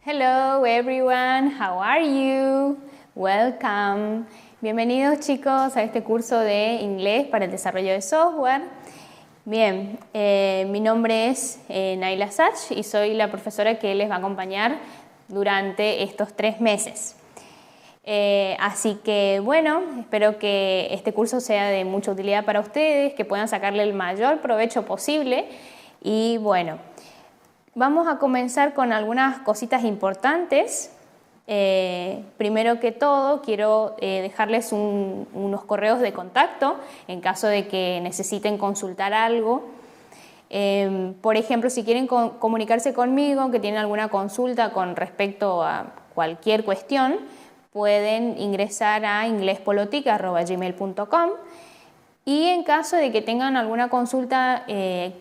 Hello everyone, how are you? Welcome. Bienvenidos chicos a este curso de inglés para el desarrollo de software. Bien, mi nombre es Naila Sach y soy la profesora que les va a acompañar durante estos 3 meses. Así que bueno, espero que este curso sea de mucha utilidad para ustedes, que puedan sacarle el mayor provecho posible y bueno, vamos a comenzar con algunas cositas importantes. Primero que todo, quiero dejarles unos correos de contacto en caso de que necesiten consultar algo. Por ejemplo, si quieren comunicarse conmigo, que tienen alguna consulta con respecto a cualquier cuestión, pueden ingresar a inglespolotic@gmail.com. Y en caso de que tengan alguna consulta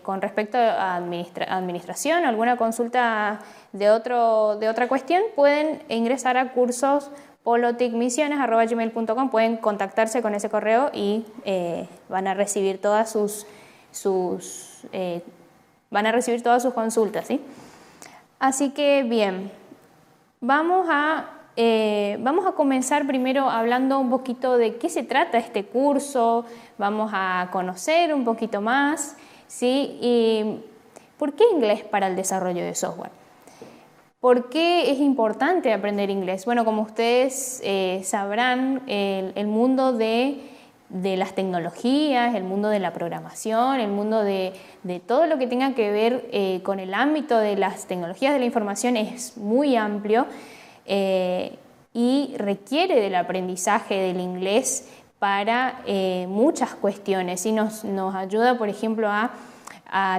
con respecto a administración, alguna consulta de otra cuestión, pueden ingresar a cursospoloticmisiones@gmail.com, pueden contactarse con ese correo y van a recibir todas sus consultas, ¿sí? Así que bien, vamos a comenzar primero hablando un poquito de qué se trata este curso, vamos a conocer un poquito más, ¿sí? Y ¿por qué inglés para el desarrollo de software? ¿Por qué es importante aprender inglés? Bueno, como ustedes sabrán, el mundo de las tecnologías, el mundo de la programación, el mundo de todo lo que tenga que ver con el ámbito de las tecnologías de la información es muy amplio. Y requiere del aprendizaje del inglés para muchas cuestiones y nos ayuda, por ejemplo, a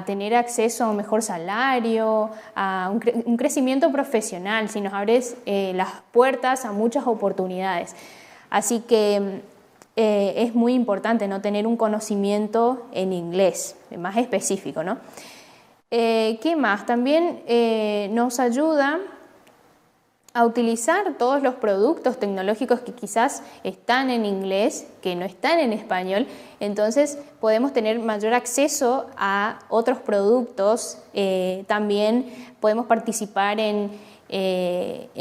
tener acceso a un mejor salario, a un crecimiento profesional, si nos abres las puertas a muchas oportunidades. Así que es muy importante no tener un conocimiento en inglés, más específico, ¿no? ¿Qué más? También nos ayuda a utilizar todos los productos tecnológicos que quizás están en inglés, que no están en español, entonces podemos tener mayor acceso a otros productos, también podemos participar en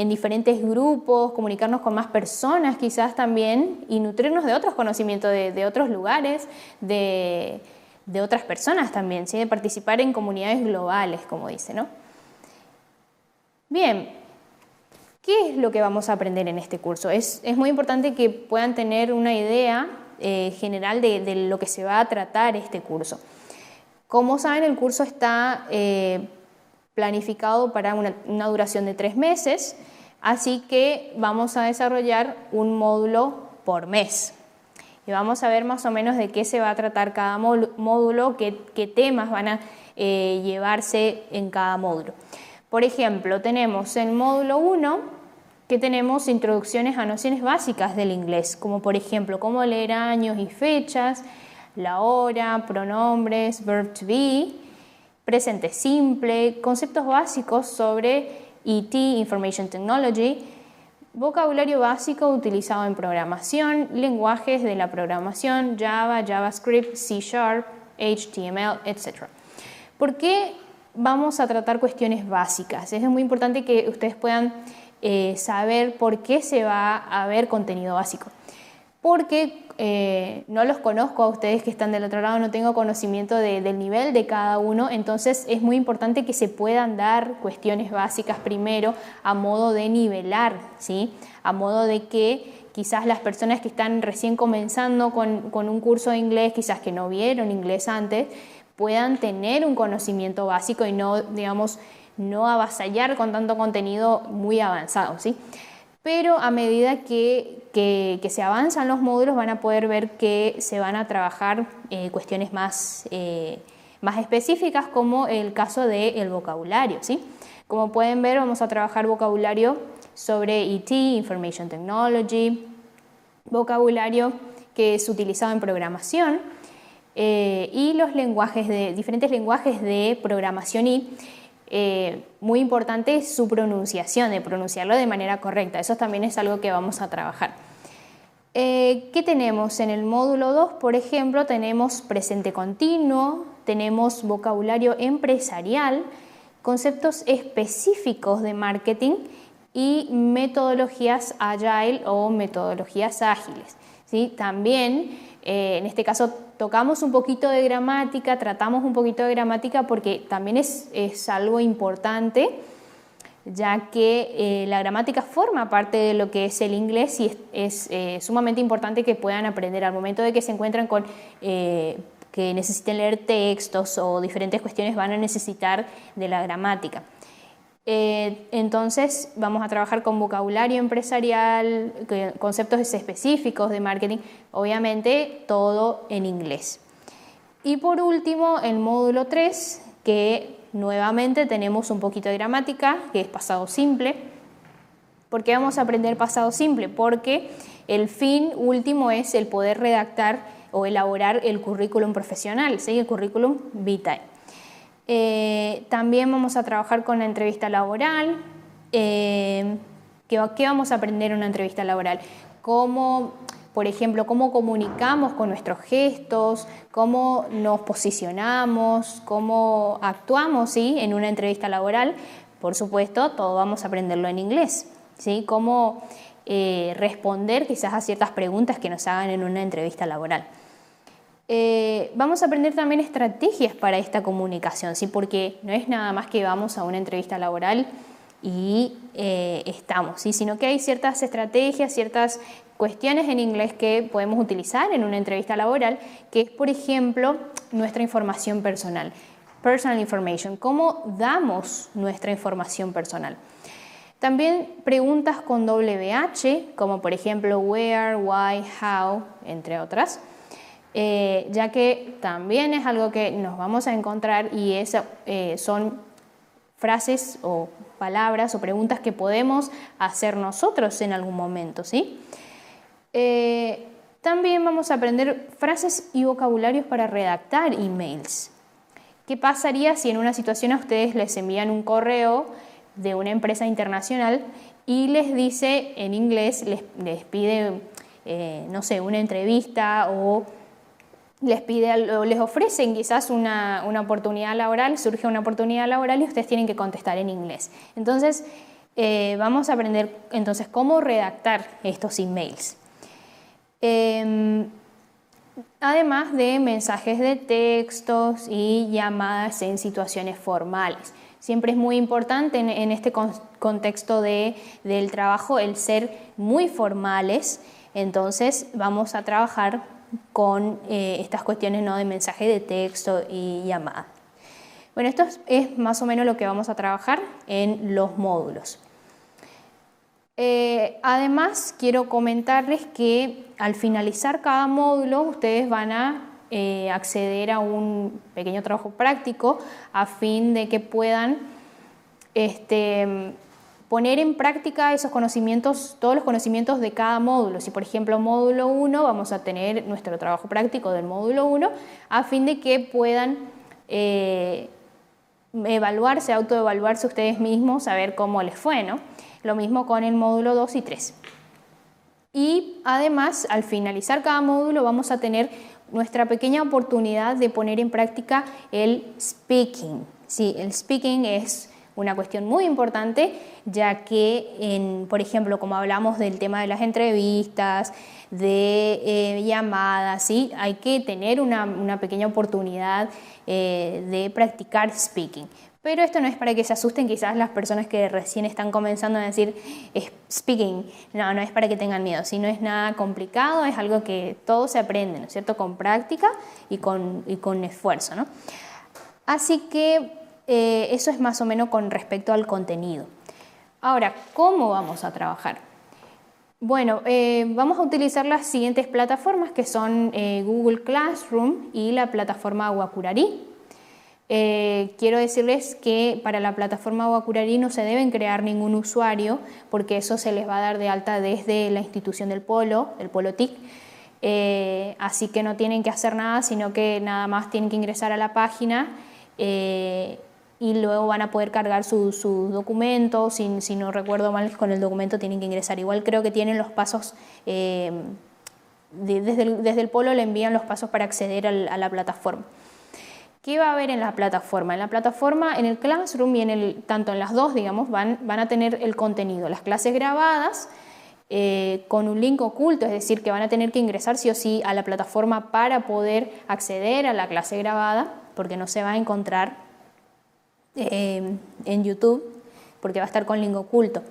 diferentes grupos, comunicarnos con más personas quizás también y nutrirnos de otros conocimientos de otros lugares, de otras personas también, ¿sí? De participar en comunidades globales, como dice, ¿no? Bien. ¿Qué es lo que vamos a aprender en este curso? Es muy importante que puedan tener una idea general de lo que se va a tratar este curso. Como saben, el curso está planificado para una duración de 3 meses, así que vamos a desarrollar un módulo por mes. Y vamos a ver más o menos de qué se va a tratar cada módulo, qué temas van a llevarse en cada módulo. Por ejemplo, tenemos el módulo 1 que tenemos introducciones a nociones básicas del inglés, como por ejemplo cómo leer años y fechas, la hora, pronombres, verb to be, presente simple, conceptos básicos sobre IT, Information Technology, vocabulario básico utilizado en programación, lenguajes de la programación, Java, JavaScript, C#, HTML, etc. ¿Por qué vamos a tratar cuestiones básicas? Es muy importante que ustedes puedan saber por qué se va a ver contenido básico. Porque no los conozco a ustedes que están del otro lado, no tengo conocimiento del nivel de cada uno, entonces es muy importante que se puedan dar cuestiones básicas primero a modo de nivelar, ¿sí? A modo de que quizás las personas que están recién comenzando con un curso de inglés, quizás que no vieron inglés antes, puedan tener un conocimiento básico y no, digamos, no avasallar con tanto contenido muy avanzado, ¿sí? Pero a medida que se avanzan los módulos van a poder ver que se van a trabajar cuestiones más específicas, como el caso del vocabulario, ¿sí? Como pueden ver, vamos a trabajar vocabulario sobre IT, Information Technology, vocabulario que es utilizado en programación, y los diferentes lenguajes de programación y muy importante su pronunciación, de pronunciarlo de manera correcta. Eso también es algo que vamos a trabajar. ¿Qué tenemos? En el módulo 2, por ejemplo, tenemos presente continuo, tenemos vocabulario empresarial conceptos específicos de marketing y metodologías agile o metodologías ágiles, ¿sí? También en este caso tocamos un poquito de gramática, tratamos un poquito de gramática porque también es algo importante, ya que la gramática forma parte de lo que es el inglés y es sumamente importante que puedan aprender al momento de que se encuentran con que necesiten leer textos o diferentes cuestiones, van a necesitar de la gramática. Entonces vamos a trabajar con vocabulario empresarial, conceptos específicos de marketing, obviamente todo en inglés. Y por último, el módulo 3, que nuevamente tenemos un poquito de gramática, que es pasado simple. ¿Por qué vamos a aprender pasado simple? Porque el fin último es el poder redactar o elaborar el currículum profesional, ¿sí? El currículum vitae. También vamos a trabajar con la entrevista laboral. ¿Qué vamos a aprender en una entrevista laboral? Por ejemplo, cómo comunicamos con nuestros gestos, cómo nos posicionamos, cómo actuamos, ¿sí? En una entrevista laboral. Por supuesto, todo vamos a aprenderlo en inglés, ¿sí? Cómo responder quizás a ciertas preguntas que nos hagan en una entrevista laboral. Vamos a aprender también estrategias para esta comunicación, ¿sí? Porque no es nada más que vamos a una entrevista laboral y estamos, ¿sí? Sino que hay ciertas estrategias, ciertas cuestiones en inglés que podemos utilizar en una entrevista laboral, que es, por ejemplo, nuestra información personal, personal information, cómo damos nuestra información personal. También preguntas con WH, como por ejemplo where, why, how, entre otras. Ya que también es algo que nos vamos a encontrar y son frases o palabras o preguntas que podemos hacer nosotros en algún momento, ¿sí? También vamos a aprender frases y vocabularios para redactar emails. ¿Qué pasaría si en una situación a ustedes les envían un correo de una empresa internacional y les dice en inglés, les pide, no sé, una entrevista o les ofrecen quizás una oportunidad laboral, surge una oportunidad laboral y ustedes tienen que contestar en inglés? Entonces, vamos a aprender entonces cómo redactar estos emails. Además de mensajes de textos y llamadas en situaciones formales. Siempre es muy importante en este contexto del trabajo el ser muy formales, entonces vamos a trabajar con estas cuestiones, ¿no?, de mensaje de texto y llamada. Bueno, esto es más o menos lo que vamos a trabajar en los módulos. Además, quiero comentarles que al finalizar cada módulo, ustedes van a acceder a un pequeño trabajo práctico a fin de que puedan poner en práctica esos conocimientos, todos los conocimientos de cada módulo. Si por ejemplo módulo 1 vamos a tener nuestro trabajo práctico del módulo 1 a fin de que puedan evaluarse, autoevaluarse ustedes mismos, saber cómo les fue, ¿no? Lo mismo con el módulo 2 y 3. Y además, al finalizar cada módulo vamos a tener nuestra pequeña oportunidad de poner en práctica el speaking. Sí, el speaking es una cuestión muy importante, ya que, por ejemplo, como hablamos del tema de las entrevistas, de llamadas, ¿sí? Hay que tener una pequeña oportunidad de practicar speaking. Pero esto no es para que se asusten quizás las personas que recién están comenzando a decir speaking. No, no es para que tengan miedo, si no es nada complicado, es algo que todo se aprende, ¿no es cierto?, con práctica y con esfuerzo, ¿no? Así que eso es más o menos con respecto al contenido. Ahora, ¿cómo vamos a trabajar? Bueno, vamos a utilizar las siguientes plataformas que son Google Classroom y la plataforma Wakurari. Quiero decirles que para la plataforma Wakurari no se deben crear ningún usuario porque eso se les va a dar de alta desde la institución del Polo TIC. Así que no tienen que hacer nada, sino que nada más tienen que ingresar a la página y luego van a poder cargar sus documentos. Si no recuerdo mal, con el documento tienen que ingresar. Igual creo que tienen los pasos, desde el Polo le envían los pasos para acceder a la plataforma. ¿Qué va a haber en la plataforma? En la plataforma, en el Classroom y tanto en las dos, digamos, van a tener el contenido, las clases grabadas con un link oculto, es decir, que van a tener que ingresar sí o sí a la plataforma para poder acceder a la clase grabada, porque no se va a encontrar en YouTube, porque va a estar con link oculto.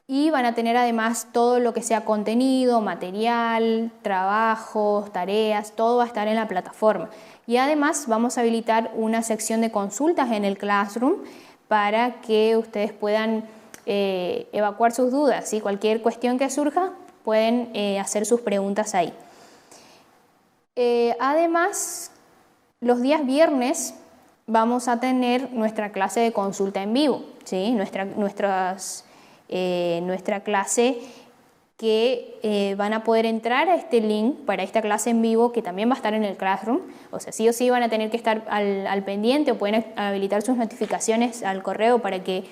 Y van a tener además todo lo que sea contenido, material, trabajos, tareas, todo va a estar en la plataforma. Y además vamos a habilitar una sección de consultas en el Classroom para que ustedes puedan evacuar sus dudas, ¿sí? Cualquier cuestión que surja pueden hacer sus preguntas ahí. Además, los días viernes vamos a tener nuestra clase de consulta en vivo, ¿sí? Nuestra clase que van a poder entrar a este link para esta clase en vivo que también va a estar en el Classroom, o sea, sí o sí van a tener que estar al pendiente o pueden habilitar sus notificaciones al correo para que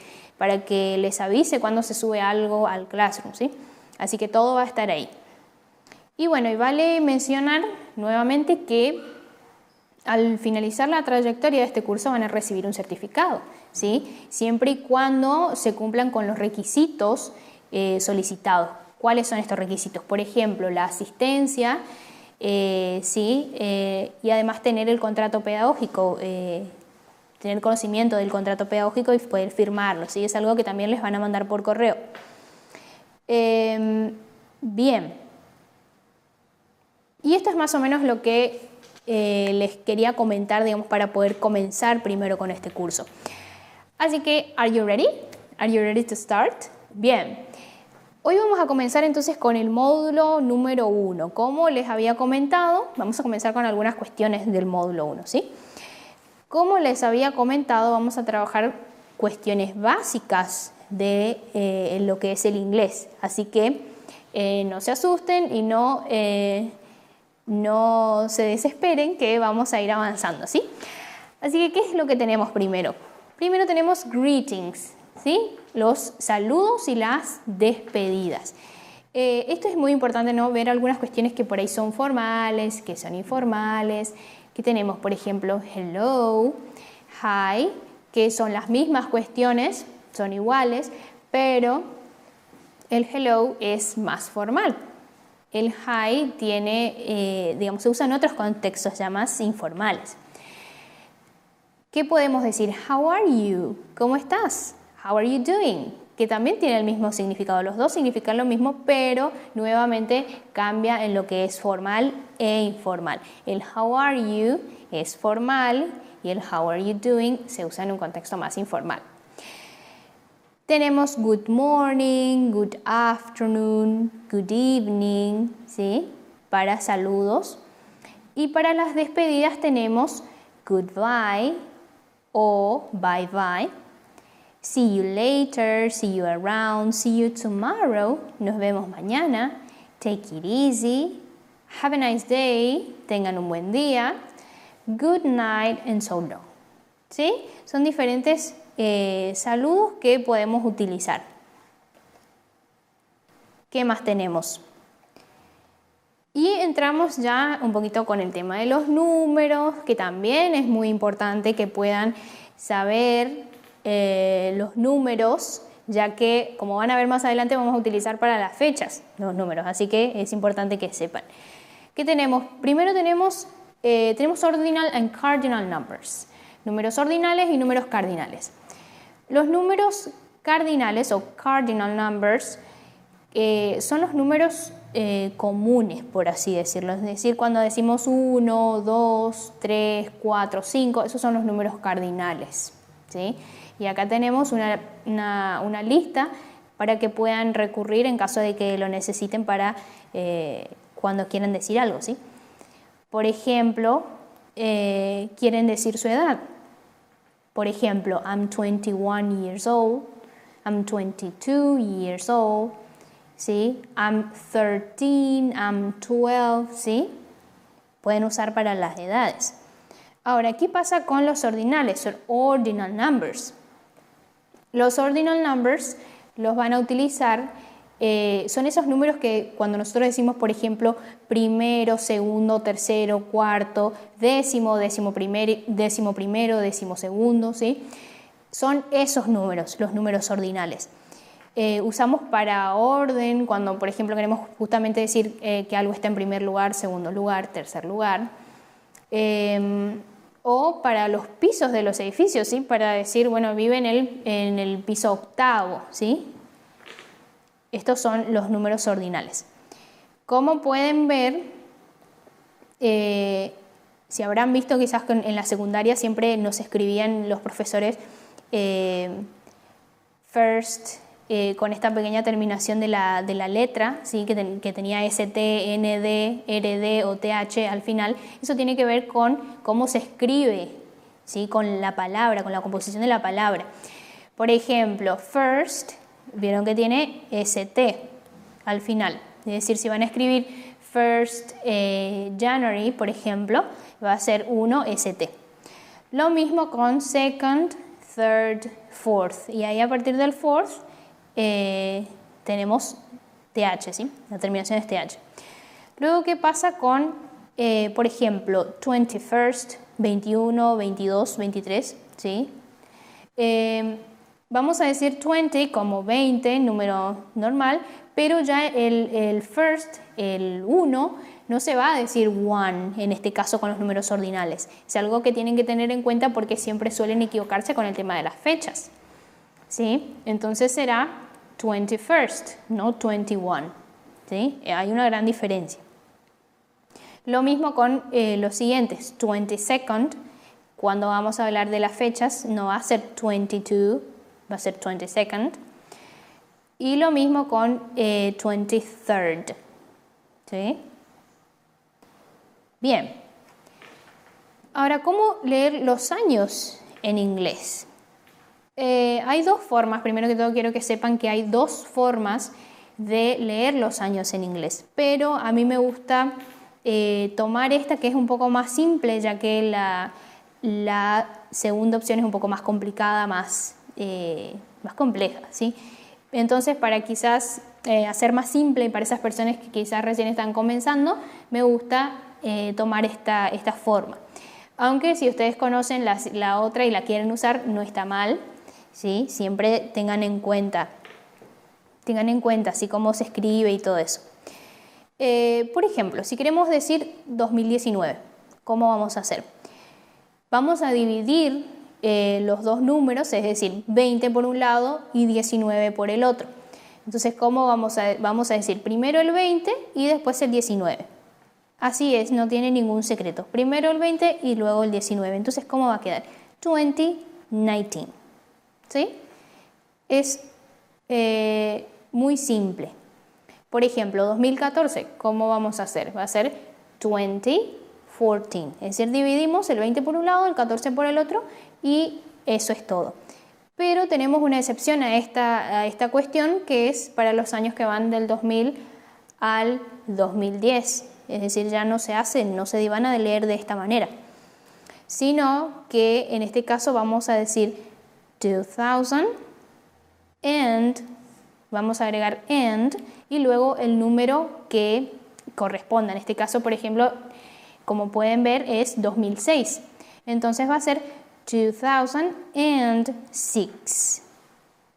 les avise cuando se sube algo al Classroom, ¿sí? Así que todo va a estar ahí. Y bueno, y vale mencionar nuevamente que al finalizar la trayectoria de este curso van a recibir un certificado, ¿sí? Siempre y cuando se cumplan con los requisitos solicitados. ¿Cuáles son estos requisitos? Por ejemplo, la asistencia, ¿sí? Y además tener el contrato pedagógico, tener conocimiento del contrato pedagógico y poder firmarlo, ¿sí? Es algo que también les van a mandar por correo. Bien. Y esto es más o menos lo que les quería comentar, digamos, para poder comenzar primero con este curso. Así que, ¿are you ready? ¿Are you ready to start? Bien. Hoy vamos a comenzar entonces con el módulo número 1. Como les había comentado, vamos a comenzar con algunas cuestiones del módulo 1, ¿sí? Como les había comentado, vamos a trabajar cuestiones básicas de lo que es el inglés. Así que no se asusten y no se desesperen, que vamos a ir avanzando, ¿sí? Así que, ¿qué es lo que tenemos primero? Primero tenemos greetings, ¿sí? Los saludos y las despedidas. Esto es muy importante, ¿no? Ver algunas cuestiones que por ahí son formales, que son informales. Aquí tenemos, por ejemplo, hello, hi, que son las mismas cuestiones, son iguales, pero el hello es más formal. El hi tiene, digamos, se usa en otros contextos ya más informales. ¿Qué podemos decir? How are you? ¿Cómo estás? How are you doing? Que también tiene el mismo significado. Los dos significan lo mismo, pero nuevamente cambia en lo que es formal e informal. El how are you es formal y el how are you doing se usa en un contexto más informal. Tenemos good morning, good afternoon, good evening, ¿sí? Para saludos. Y para las despedidas tenemos goodbye o bye bye. See you later, see you around, see you tomorrow. Nos vemos mañana. Take it easy. Have a nice day. Tengan un buen día. Good night and so long. ¿Sí? Son diferentes saludos que podemos utilizar. ¿Qué más tenemos? Y entramos ya un poquito con el tema de los números, que también es muy importante que puedan saber los números, ya que, como van a ver más adelante, vamos a utilizar para las fechas los números, así que es importante que sepan. ¿Qué tenemos? Primero tenemos ordinal and cardinal numbers, números ordinales y números cardinales. Los números cardinales o cardinal numbers son los números comunes, por así decirlo, es decir, cuando decimos 1, 2, 3, 4, 5, esos son los números cardinales, ¿sí? Y acá tenemos una lista para que puedan recurrir en caso de que lo necesiten para cuando quieran decir algo, ¿sí? Por ejemplo, quieren decir su edad. Por ejemplo, I'm 21 years old, I'm 22 years old, ¿sí? I'm 13, I'm 12, ¿sí? Pueden usar para las edades. Ahora, ¿qué pasa con los ordinales? Son ordinal numbers. Los ordinal numbers los van a utilizar son esos números que cuando nosotros decimos, por ejemplo, primero, segundo, tercero, cuarto, décimo, décimo primero, décimo segundo, ¿sí? Son esos números, los números ordinales. Usamos para orden cuando, por ejemplo, queremos justamente decir que algo está en primer lugar, segundo lugar, tercer lugar. O para los pisos de los edificios, ¿sí? Para decir, bueno, vive en el piso octavo, ¿sí? Estos son los números ordinales. Como pueden ver, si habrán visto quizás en la secundaria siempre nos escribían los profesores first, con esta pequeña terminación de la letra, ¿sí? que tenía ST, ND, RD o TH al final. Eso tiene que ver con cómo se escribe, ¿sí? Con la palabra, con la composición de la palabra. Por ejemplo, first, vieron que tiene ST al final. Es decir, si van a escribir first January, por ejemplo, va a ser 1 ST. Lo mismo con second, third, fourth. Y ahí a partir del fourth tenemos TH, ¿sí? La terminación es TH. Luego, ¿qué pasa con, por ejemplo, 21st, 21, 22, 23, ¿sí? Vamos a decir 20 como 20, número normal, pero ya el first, el 1, no se va a decir one, en este caso con los números ordinales. Es algo que tienen que tener en cuenta porque siempre suelen equivocarse con el tema de las fechas, ¿sí? Entonces será 21st, no 21, ¿sí? Hay una gran diferencia. Lo mismo con los siguientes, 22nd, cuando vamos a hablar de las fechas, no va a ser 22, va a ser 22nd. Y lo mismo con 23rd, ¿sí? Bien. Ahora, ¿cómo leer los años en inglés? Hay dos formas. Primero que todo quiero que sepan que hay dos formas de leer los años en inglés, pero a mí me gusta tomar esta que es un poco más simple, ya que la segunda opción es un poco más complicada, más compleja, ¿sí? Entonces, para quizás hacer más simple para esas personas que quizás recién están comenzando, me gusta tomar esta forma. Aunque si ustedes conocen la otra y la quieren usar, no está mal, ¿sí? Siempre tengan en cuenta así cómo se escribe y todo eso. Por ejemplo, si queremos decir 2019, ¿cómo vamos a hacer? Vamos a dividir los dos números, es decir, 20 por un lado y 19 por el otro. Entonces, ¿cómo vamos a decir? Primero el 20 y después el 19. Así es, no tiene ningún secreto. Primero el 20 y luego el 19. Entonces, ¿cómo va a quedar? 2019. ¿Sí? Es muy simple. Por ejemplo, 2014, ¿cómo vamos a hacer? Va a ser 2014. Es decir, dividimos el 20 por un lado, el 14 por el otro y eso es todo. Pero tenemos una excepción a esta cuestión, que es para los años que van del 2000 al 2010. Es decir, ya no se van a leer de esta manera, sino que en este caso vamos a decir 2000 and, vamos a agregar and y luego el número que corresponda. En este caso, por ejemplo, como pueden ver, es 2006. Entonces va a ser 2006.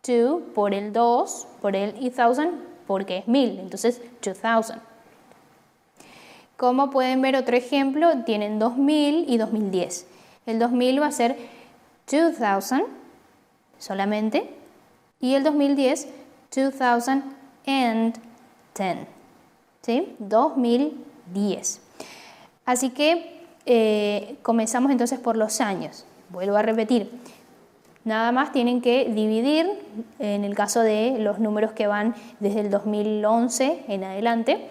2 por el 2, por el y 1000, porque es 1000. Entonces, 2000. Como pueden ver, otro ejemplo, tienen 2000 y 2010. El 2000 va a ser 2000 solamente y el 2010, 2010. ¿Sí? 2010. Así que comenzamos entonces por los años. Vuelvo a repetir. Nada más tienen que dividir, en el caso de los números que van desde el 2011 en adelante,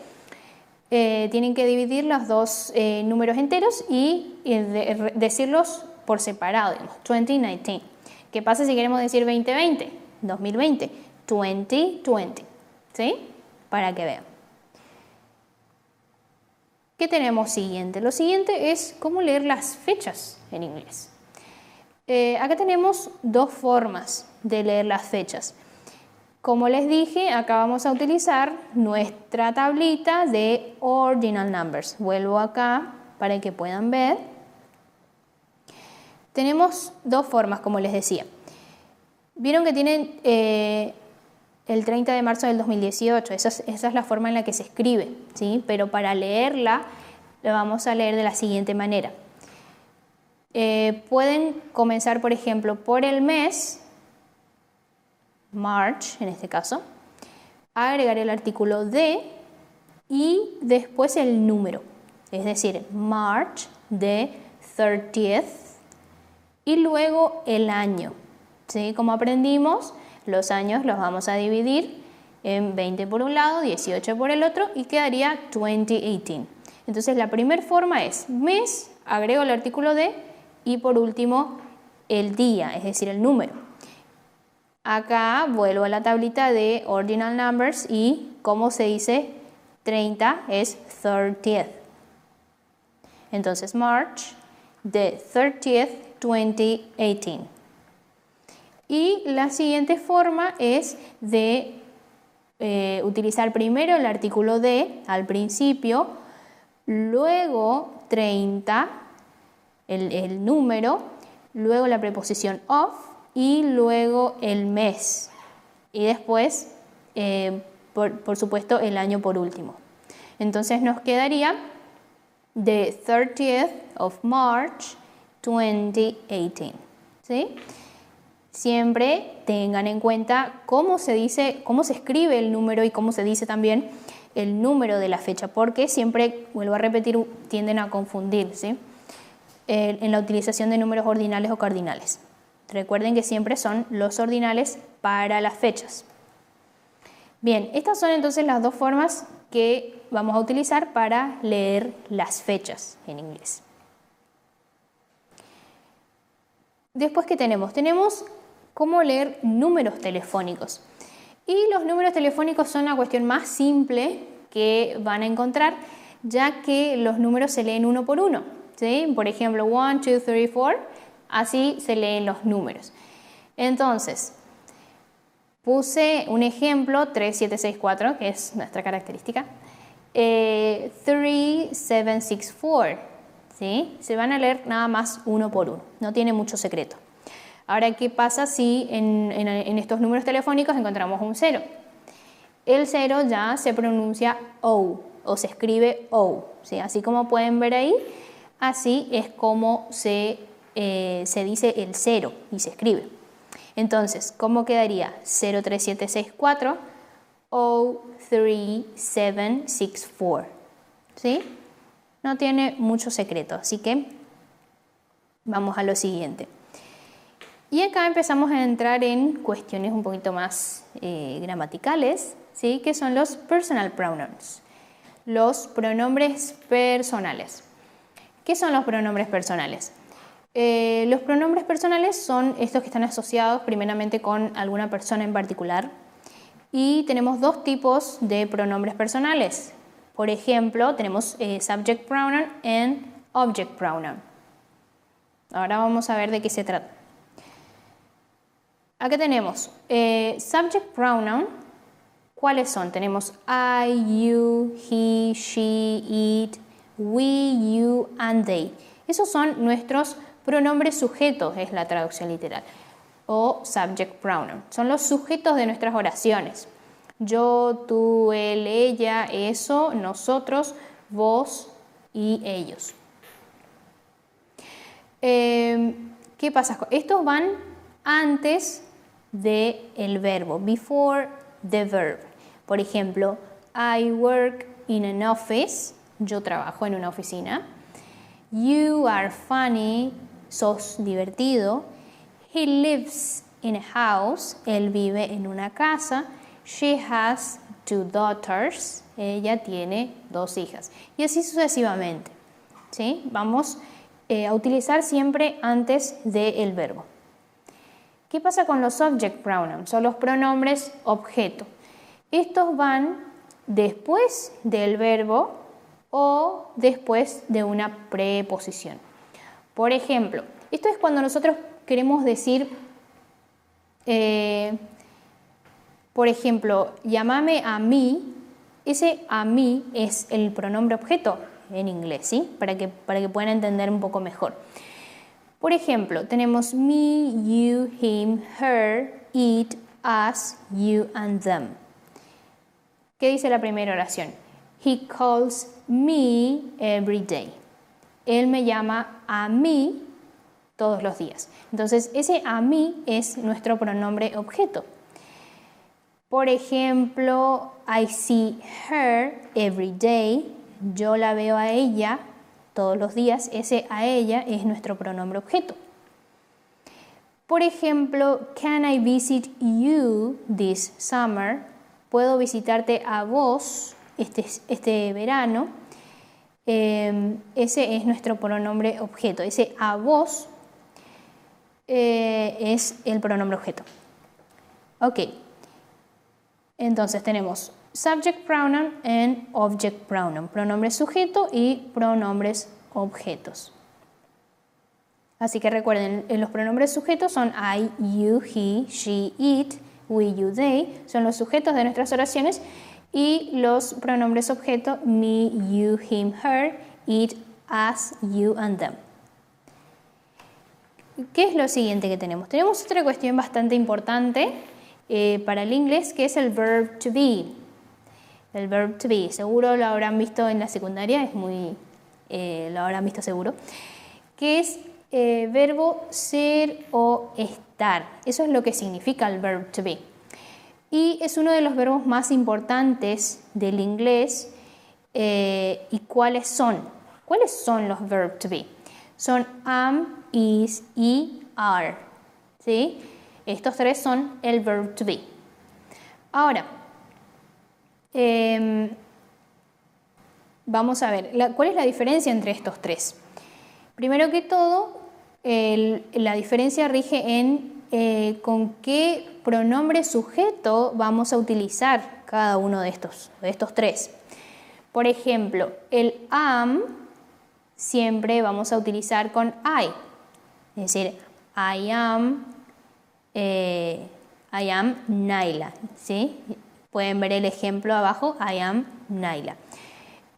tienen que dividir los dos números enteros y decirlos por separado, digamos, 2019. ¿Qué pasa si queremos decir 2020? 2020, 2020, ¿sí? Para que vean. ¿Qué tenemos siguiente? Lo siguiente es cómo leer las fechas en inglés. Acá tenemos dos formas de leer las fechas. Como les dije, acá vamos a utilizar nuestra tablita de ordinal numbers. Vuelvo acá para que puedan ver. Tenemos dos formas, como les decía. Vieron que tienen el 30 de marzo del 2018. Esa es la forma en la que se escribe, ¿sí? Pero para leerla, la vamos a leer de la siguiente manera. Pueden comenzar, por ejemplo, por el mes, March en este caso, agregar el artículo de y después el número, es decir, March the 30th y luego el año, ¿sí? Como aprendimos, los años los vamos a dividir en 20 por un lado, 18 por el otro y quedaría 2018. Entonces la primera forma es mes, agrego el artículo de y por último el día, es decir, el número. Acá vuelvo a la tablita de ordinal numbers y como se dice 30 es 30th. Entonces March the 30th, 2018. Y la siguiente forma es de utilizar primero el artículo de al principio, luego 30, el número, luego la preposición of y luego el mes y después, por supuesto, el año por último. Entonces nos quedaría the 30th of March 2018, ¿sí? Siempre tengan en cuenta cómo se dice, cómo se escribe el número y cómo se dice también el número de la fecha, porque siempre, vuelvo a repetir, tienden a confundir, ¿sí? En la utilización de números ordinales o cardinales. Recuerden que siempre son los ordinales para las fechas. Bien, estas son entonces las dos formas que vamos a utilizar para leer las fechas en inglés. Después, ¿qué tenemos? Tenemos cómo leer números telefónicos. Y los números telefónicos son la cuestión más simple que van a encontrar, ya que los números se leen uno por uno, ¿sí? Por ejemplo, 1, 2, 3, 4, así se leen los números. Entonces, puse un ejemplo, 3, 7, 6, 4, que es nuestra característica. 3, 7, 6, 4, ¿sí? Se van a leer nada más uno por uno, no tiene mucho secreto. Ahora, ¿qué pasa si en estos números telefónicos encontramos un 0? El 0 ya se pronuncia O se escribe O, ¿sí? Así como pueden ver ahí, así es como se dice el 0 y se escribe. Entonces, ¿cómo quedaría? 0, 3, 7, 6, 4, O, 3, 7, 6, 4, ¿sí? No tiene mucho secreto, así que vamos a lo siguiente. Y acá empezamos a entrar en cuestiones un poquito más gramaticales, ¿sí? Que son los personal pronouns, los pronombres personales. ¿Qué son los pronombres personales? Los pronombres personales son estos que están asociados primeramente con alguna persona en particular. Y tenemos dos tipos de pronombres personales. Por ejemplo, tenemos subject pronoun y object pronoun. Ahora vamos a ver de qué se trata. Acá tenemos subject pronoun. ¿Cuáles son? Tenemos I, you, he, she, it, we, you, and they. Esos son nuestros pronombres sujetos, es la traducción literal, o subject pronoun. Son los sujetos de nuestras oraciones. Yo, tú, él, ella, eso, nosotros, vos y ellos. ¿Qué pasa? Estos van antes del verbo, before the verb. Por ejemplo, I work in an office, yo trabajo en una oficina. You are funny, sos divertido. He lives in a house, él vive en una casa. She has 2 daughters, ella tiene 2 hijas. Y así sucesivamente, ¿sí? Vamos a utilizar siempre antes del verbo. ¿Qué pasa con los subject pronouns? Son los pronombres objeto. Estos van después del verbo o después de una preposición. Por ejemplo, esto es cuando nosotros queremos decir Por ejemplo, llámame a mí, ese a mí es el pronombre objeto en inglés, ¿sí? Para que puedan entender un poco mejor. Por ejemplo, tenemos me, you, him, her, it, us, you and them. ¿Qué dice la primera oración? He calls me every day. Él me llama a mí todos los días. Entonces, ese a mí es nuestro pronombre objeto. Por ejemplo, I see her every day. Yo la veo a ella todos los días. Ese a ella es nuestro pronombre objeto. Por ejemplo, can I visit you this summer? Puedo visitarte a vos este verano. Ese es nuestro pronombre objeto. Ese a vos es el pronombre objeto. Ok. Entonces tenemos subject pronoun and object pronoun. Pronombres sujeto y pronombres objetos. Así que recuerden, los pronombres sujetos son I, you, he, she, it, we, you, they. Son los sujetos de nuestras oraciones. Y los pronombres objeto, me, you, him, her, it, us, you and them. ¿Qué es lo siguiente que tenemos? Tenemos otra cuestión bastante importante para el inglés, que es el verb to be. El verb to be, seguro lo habrán visto en la secundaria, lo habrán visto seguro, que es verbo ser o estar. Eso es lo que significa el verb to be. Y es uno de los verbos más importantes del inglés. ¿Y cuáles son? ¿Cuáles son los verb to be? Son am, is y are. ¿Sí? Estos tres son el verb to be. Ahora, vamos a ver, ¿cuál es la diferencia entre estos tres? Primero que todo, la diferencia rige en con qué pronombre sujeto vamos a utilizar cada uno de estos tres. Por ejemplo, el am siempre vamos a utilizar con I. Es decir, I am Naila. ¿Sí? Pueden ver el ejemplo abajo, I am Naila.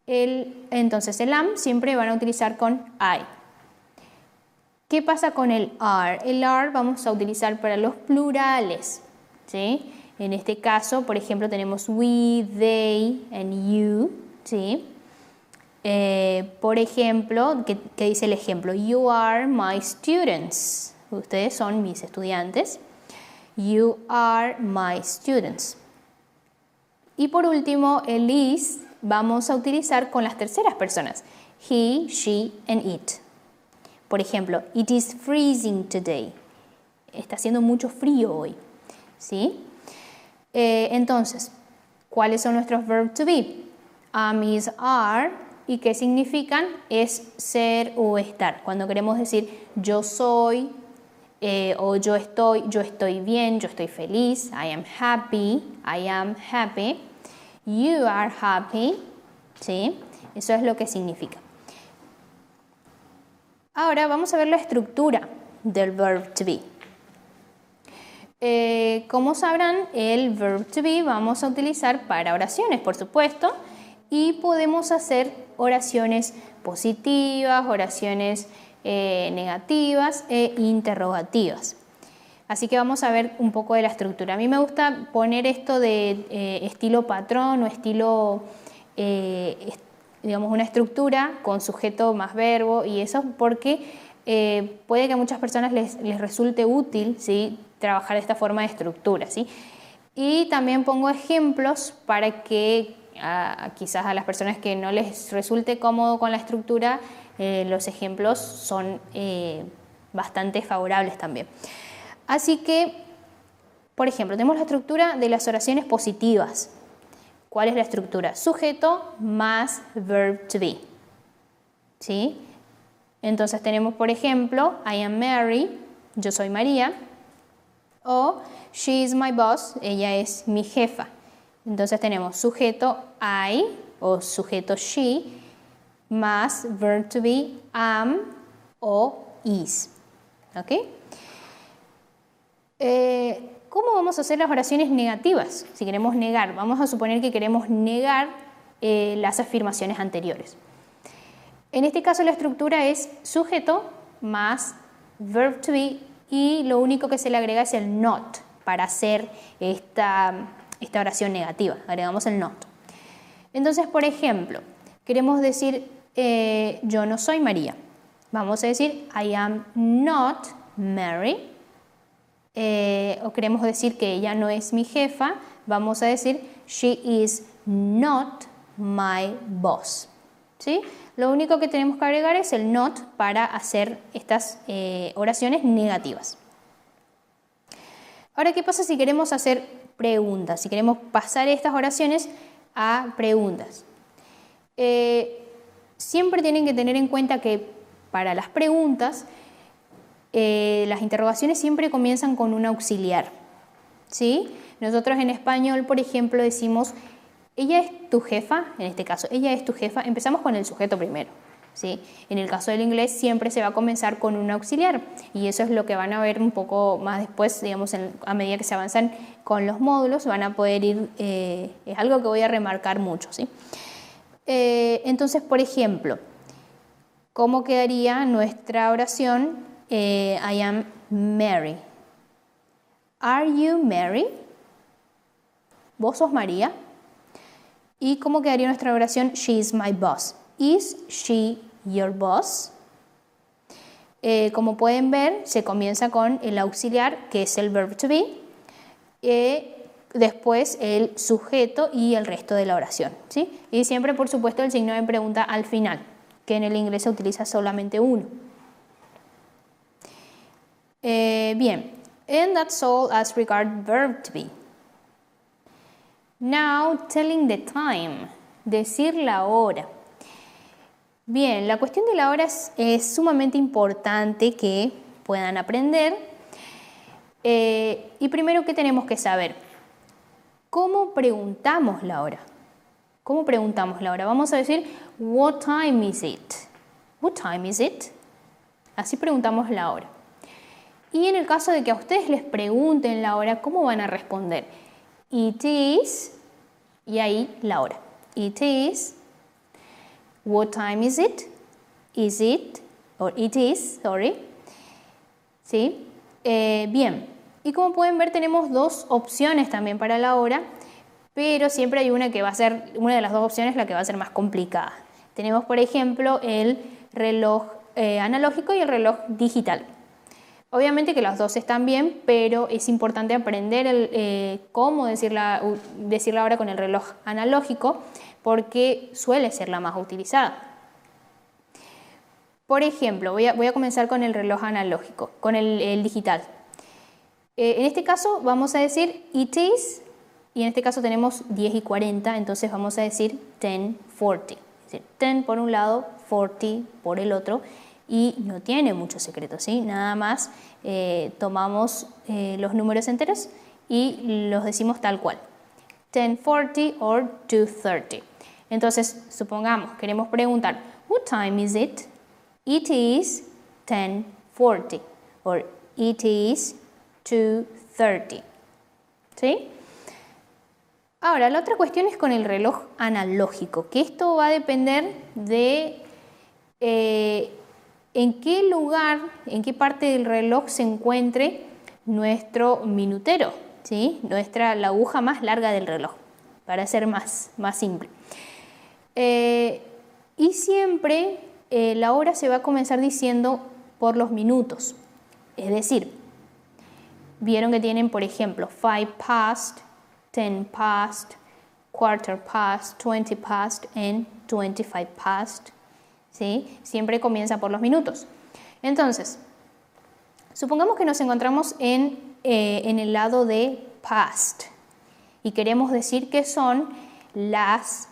Entonces el am siempre van a utilizar con I. ¿Qué pasa con el are? El are vamos a utilizar para los plurales, ¿sí? En este caso, por ejemplo, tenemos we, they, and you, ¿sí? Por ejemplo, ¿qué dice el ejemplo? You are my students. Ustedes son mis estudiantes. You are my students. Y por último, el is vamos a utilizar con las terceras personas. He, she, and it. Por ejemplo, it is freezing today. Está haciendo mucho frío hoy. ¿Sí? Entonces, ¿cuáles son nuestros verb to be? Am, is, are. ¿Y qué significan? Es ser o estar. Cuando queremos decir yo soy o yo estoy bien, yo estoy feliz. I am happy. You are happy. ¿Sí? Eso es lo que significa. Ahora vamos a ver la estructura del verb to be. Como sabrán, el verb to be vamos a utilizar para oraciones, por supuesto, y podemos hacer oraciones positivas, oraciones negativas e interrogativas. Así que vamos a ver un poco de la estructura. A mí me gusta poner esto de estilo patrón o estilo digamos una estructura con sujeto más verbo y eso porque puede que a muchas personas les resulte útil, ¿sí? Trabajar de esta forma de estructura, ¿sí? Y también pongo ejemplos para que quizás a las personas que no les resulte cómodo con la estructura, los ejemplos son bastante favorables también. Así que, por ejemplo, tenemos la estructura de las oraciones positivas. ¿Cuál es la estructura? Sujeto más verb to be. ¿Sí? Entonces tenemos, por ejemplo, I am Mary, yo soy María, o she is my boss, ella es mi jefa. Entonces tenemos sujeto I o sujeto she más verb to be am o is. ¿Ok? ¿Cómo vamos a hacer las oraciones negativas? Si queremos negar, vamos a suponer que queremos negar las afirmaciones anteriores. En este caso la estructura es sujeto más verb to be y lo único que se le agrega es el not para hacer esta oración negativa. Agregamos el not. Entonces, por ejemplo, queremos decir yo no soy María. Vamos a decir I am not Mary. O queremos decir que ella no es mi jefa. Vamos a decir she is not my boss. ¿Sí? Lo único que tenemos que agregar es el not para hacer estas oraciones negativas. Ahora, ¿qué pasa si queremos hacer preguntas? Si queremos pasar estas oraciones a preguntas. Siempre tienen que tener en cuenta que para las preguntas, las interrogaciones siempre comienzan con un auxiliar. ¿Sí? Nosotros en español, por ejemplo, decimos ella es tu jefa, en este caso, ella es tu jefa, empezamos con el sujeto primero. ¿Sí? En el caso del inglés siempre se va a comenzar con un auxiliar y eso es lo que van a ver un poco más después, digamos, a medida que se avanzan con los módulos, van a poder ir, es algo que voy a remarcar mucho. ¿Sí? Entonces, por ejemplo, ¿cómo quedaría nuestra oración? I am Mary. Are you Mary? ¿Vos sos María? ¿Y cómo quedaría nuestra oración? She is my boss. Is she your boss? Como pueden ver, se comienza con el auxiliar, que es el verb to be, después el sujeto y el resto de la oración. ¿Sí? Y siempre, por supuesto, el signo de pregunta al final, que en el inglés se utiliza solamente uno. Bien, and that's all as regard verb to be. Now, telling the time, decir la hora. Bien, la cuestión de la hora es sumamente importante que puedan aprender. Y primero, ¿qué tenemos que saber? ¿Cómo preguntamos la hora? ¿Cómo preguntamos la hora? Vamos a decir, what time is it? What time is it? Así preguntamos la hora. Y en el caso de que a ustedes les pregunten la hora, ¿cómo van a responder? It is, y ahí la hora. It is. What time is it? Is it, or it is, sorry. ¿Sí? Bien. Y como pueden ver, tenemos dos opciones también para la hora, pero siempre hay una que va a ser, una de las dos opciones la que va a ser más complicada. Tenemos, por ejemplo, el reloj analógico y el reloj digital. Obviamente que los dos están bien, pero es importante aprender cómo decir la hora con el reloj analógico, porque suele ser la más utilizada. Por ejemplo, voy a comenzar con el reloj analógico, con el digital. En este caso vamos a decir it is, y en este caso tenemos 10 y 40, entonces vamos a decir 10:40. Es decir, 10 por un lado, 40 por el otro, y no tiene mucho secreto, ¿sí? Nada más tomamos los números enteros y los decimos tal cual. 10:40 or 2:30. Entonces, supongamos, queremos preguntar, what time is it? It is 10:40 or it is 2:30. ¿Sí? Ahora, la otra cuestión es con el reloj analógico, que esto va a depender de en qué lugar, en qué parte del reloj se encuentre nuestro minutero, ¿sí? La aguja más larga del reloj, para ser más simple. Y siempre la hora se va a comenzar diciendo por los minutos. Es decir, vieron que tienen, por ejemplo, 5 past, 10 past, quarter past, 20 past and 25 past. ¿Sí? Siempre comienza por los minutos. Entonces, supongamos que nos encontramos en el lado de past y queremos decir que son las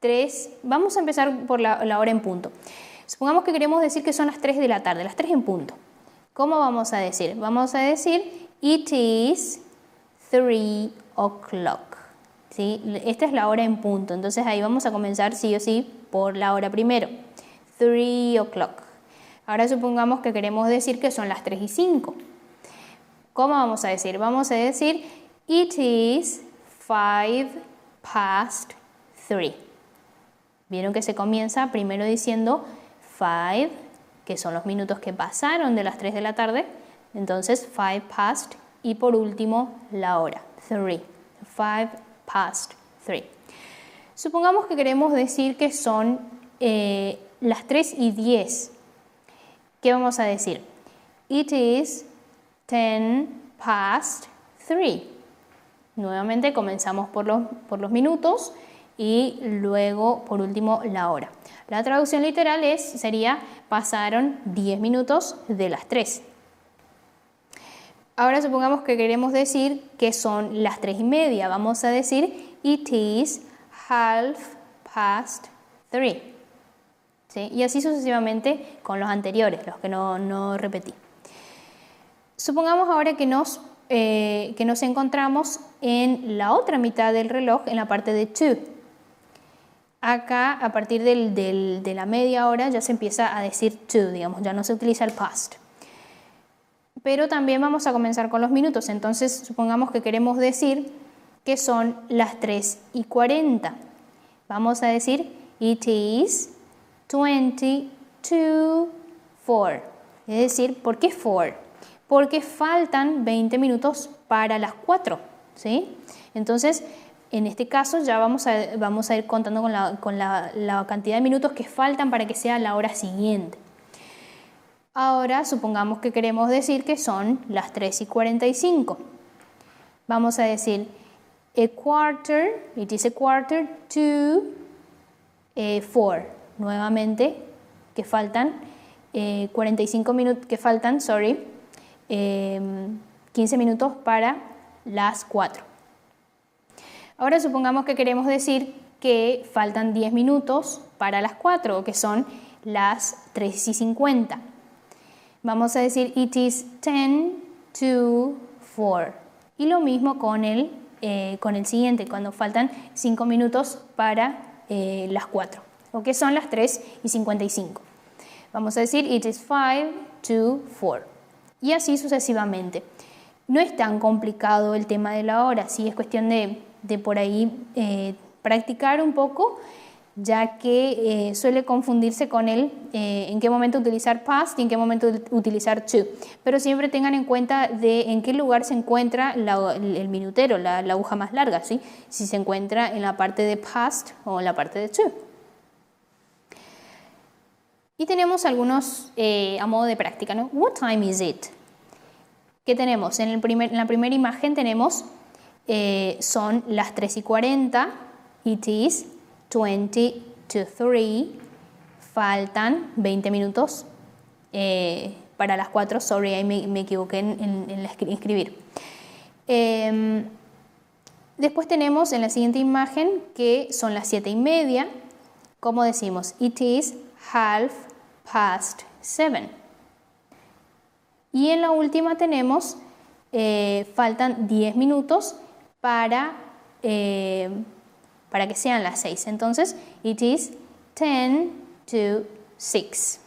3, vamos a empezar por la hora en punto. Supongamos que queremos decir que son las 3 de la tarde, las 3 en punto. ¿Cómo vamos a decir? Vamos a decir it is 3 o'clock. ¿Sí? Esta es la hora en punto, entonces ahí vamos a comenzar sí o sí por la hora primero. 3 o'clock. Ahora supongamos que queremos decir que son las 3 y 5. ¿Cómo vamos a decir? Vamos a decir it is 3:05. Vieron que se comienza primero diciendo 5, que son los minutos que pasaron de las 3 de la tarde. Entonces 5 past y por último la hora, 3. 3:05. Supongamos que queremos decir que son las 3:10. ¿Qué vamos a decir? It is 10:03. Nuevamente comenzamos por los minutos y luego por último la hora. La traducción literal sería pasaron 10 minutos de las 3. Ahora supongamos que queremos decir que son las 3:30. Vamos a decir it is 3:30. ¿Sí? Y así sucesivamente con los anteriores, los que no repetí. Supongamos ahora que nos encontramos en la otra mitad del reloj, en la parte de to. Acá, a partir de la media hora, ya se empieza a decir to, digamos, ya no se utiliza el past. Pero también vamos a comenzar con los minutos. Entonces, supongamos que queremos decir que son las 3:40. Vamos a decir it is 4:22. Es decir, ¿por qué 4? Porque faltan 20 minutos para las 4, ¿sí? Entonces, en este caso ya vamos a ir contando con la cantidad de minutos que faltan para que sea la hora siguiente. Ahora, supongamos que queremos decir que son las 3:45. Vamos a decir it is a quarter to 4. Nuevamente, que faltan 15 minutos para las 4. Ahora supongamos que queremos decir que faltan 10 minutos para las 4, o que son las 3:50. Vamos a decir it is 10:04. Y lo mismo con el siguiente, cuando faltan 5 minutos para las 4, o que son las 3:55. Vamos a decir it is 5:04. Y así sucesivamente. No es tan complicado el tema de la hora, sí es cuestión de por ahí practicar un poco, ya que suele confundirse con en qué momento utilizar past y en qué momento utilizar to. Pero siempre tengan en cuenta en qué lugar se encuentra el minutero, la aguja más larga, ¿sí? Si se encuentra en la parte de past o en la parte de to. Y tenemos algunos a modo de práctica, ¿no? What time is it? ¿Qué tenemos? En la primera imagen tenemos, son las 3:40, it is 20:03, faltan 20 minutos para las 4, sorry, ahí me equivoqué en escribir. Después tenemos en la siguiente imagen que son las 7:30, ¿cómo decimos? It is 7:30. Y en la última tenemos, faltan 10 minutos para que sean las 6. Entonces, it is 10:06.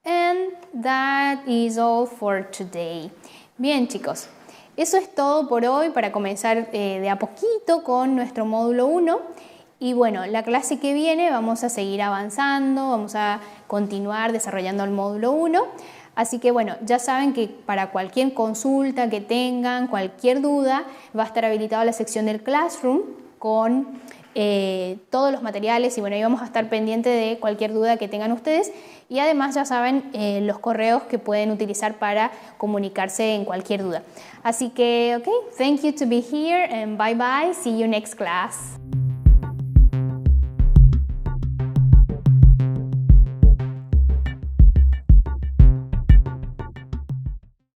And that is all for today. Bien, chicos, eso es todo por hoy para comenzar de a poquito con nuestro módulo 1. Y bueno, la clase que viene vamos a seguir avanzando, vamos a continuar desarrollando el módulo 1. Así que bueno, ya saben que para cualquier consulta que tengan, cualquier duda, va a estar habilitada la sección del Classroom con todos los materiales y bueno, ahí vamos a estar pendientes de cualquier duda que tengan ustedes. Y además ya saben los correos que pueden utilizar para comunicarse en cualquier duda. Así que, ok, thank you to be here and bye bye, see you next class.